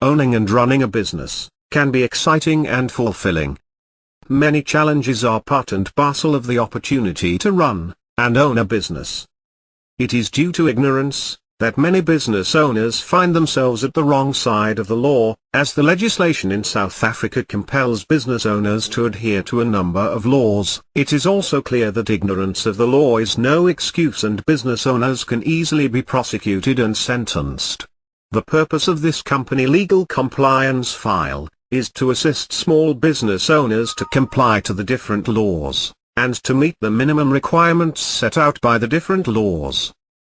owning and running a business can be exciting and fulfilling. Many challenges are part and parcel of the opportunity to run and own a business. It is due to ignorance that many business owners find themselves at the wrong side of the law, as the legislation in South Africa compels business owners to adhere to a number of laws. It is also clear that ignorance of the law is no excuse, and business owners can easily be prosecuted and sentenced. The purpose of this company legal compliance file is to assist small business owners to comply to the different laws, and to meet the minimum requirements set out by the different laws.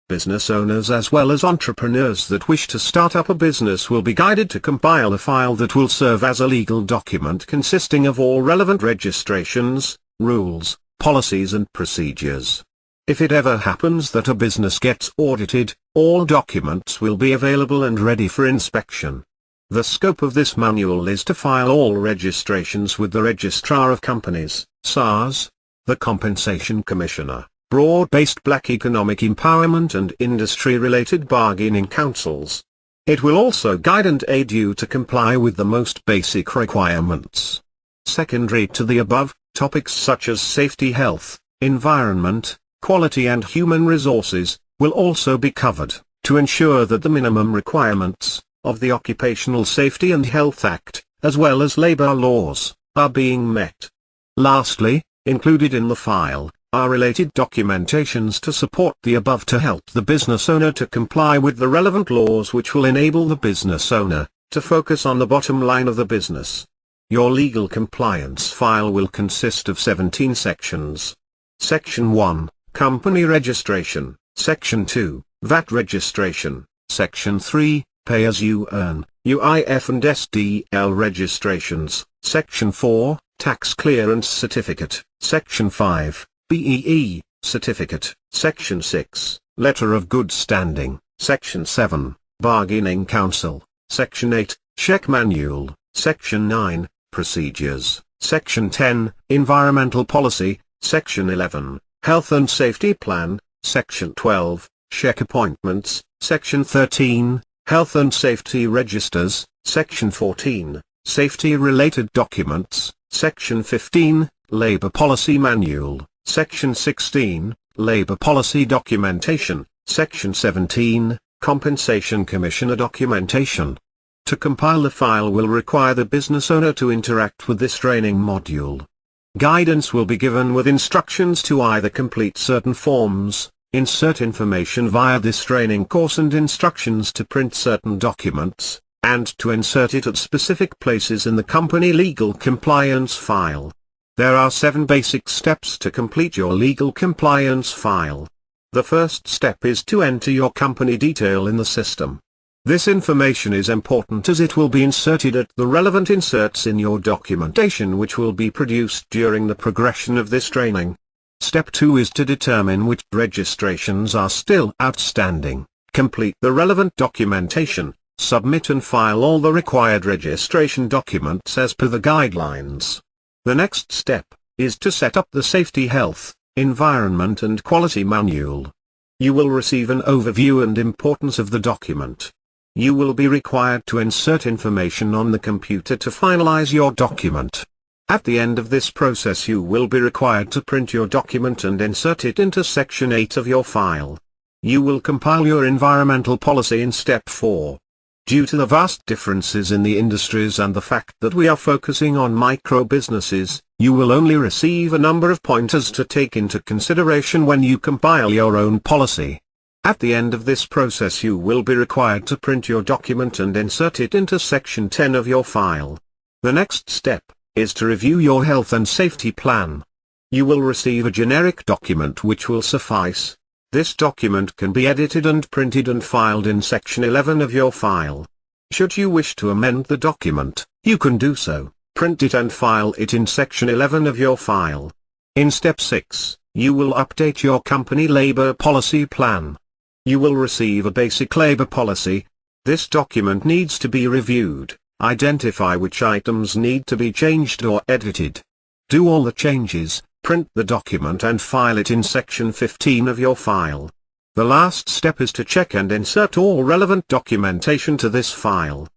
Business owners as well as entrepreneurs that wish to start up a business will be guided to compile a file that will serve as a legal document consisting of all relevant registrations, rules, policies and procedures. If it ever happens that a business gets audited, all documents will be available and ready for inspection. The scope of this manual is to file all registrations with the Registrar of Companies, SARS, the Compensation Commissioner, Broad-Based Black Economic Empowerment and Industry-Related Bargaining Councils. It will also guide and aid you to comply with the most basic requirements. Secondary to the above, topics such as safety, health, environment, quality and human resources will also be covered, to ensure that the minimum requirements of the Occupational Safety and Health Act, as well as labor laws, are being met. Lastly, included in the file are related documentations to support the above to help the business owner to comply with the relevant laws, which will enable the business owner to focus on the bottom line of the business. Your legal compliance file will consist of 17 sections. Section 1, Company Registration. Section 2, VAT Registration. Section 3, Pay as you earn, UIF and SDL registrations. Section 4, Tax Clearance Certificate. Section 5, BEE Certificate. Section 6, Letter of Good Standing. Section 7, Bargaining Council. Section 8, Check Manual. Section 9, Procedures. Section 10, Environmental Policy. Section 11, Health and Safety Plan. Section 12, Check Appointments. Section 13, Health and Safety Registers. Section 14, Safety-Related Documents. Section 15, Labor Policy Manual. Section 16, Labor Policy Documentation. Section 17, Compensation Commissioner Documentation. To compile the file will require the business owner to interact with this training module. Guidance will be given with instructions to either complete certain forms, insert information via this training course and instructions to print certain documents, and to insert it at specific places in the company legal compliance file. There are 7 basic steps to complete your legal compliance file. The first step is to enter your company detail in the system. This information is important as it will be inserted at the relevant inserts in your documentation, which will be produced during the progression of this training. Step 2 is to determine which registrations are still outstanding. Complete the relevant documentation, submit and file all the required registration documents as per the guidelines. The next step is to set up the Safety, Health, Environment and Quality Manual. You will receive an overview and importance of the document. You will be required to insert information on the computer to finalize your document. At the end of this process you will be required to print your document and insert it into Section 8 of your file. You will compile your environmental policy in Step 4. Due to the vast differences in the industries and the fact that we are focusing on micro businesses, you will only receive a number of pointers to take into consideration when you compile your own policy. At the end of this process you will be required to print your document and insert it into Section 10 of your file. The next step is to review your health and safety plan. You will receive a generic document which will suffice. This document can be edited and printed and filed in Section 11 of your file. Should you wish to amend the document, you can do so, print it and file it in Section 11 of your file. In Step 6, you will update your company labor policy plan. You will receive a basic labor policy. This document needs to be reviewed, identify which items need to be changed or edited. Do all the changes, print the document and file it in Section 15 of your file. The last step is to check and insert all relevant documentation to this file.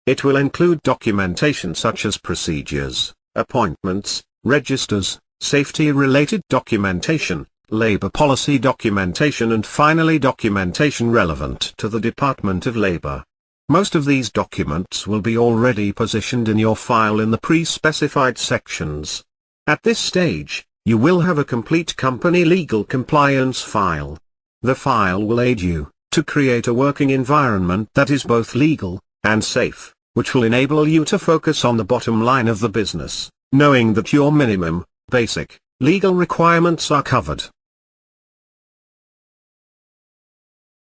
It will include documentation such as procedures, appointments, registers, safety-related documentation, labor policy documentation, and finally documentation relevant to the Department of Labor. Most of these documents will be already positioned in your file in the pre-specified sections. At this stage, you will have a complete company legal compliance file. The file will aid you to create a working environment that is both legal and safe, which will enable you to focus on the bottom line of the business, knowing that your minimum, basic, legal requirements are covered.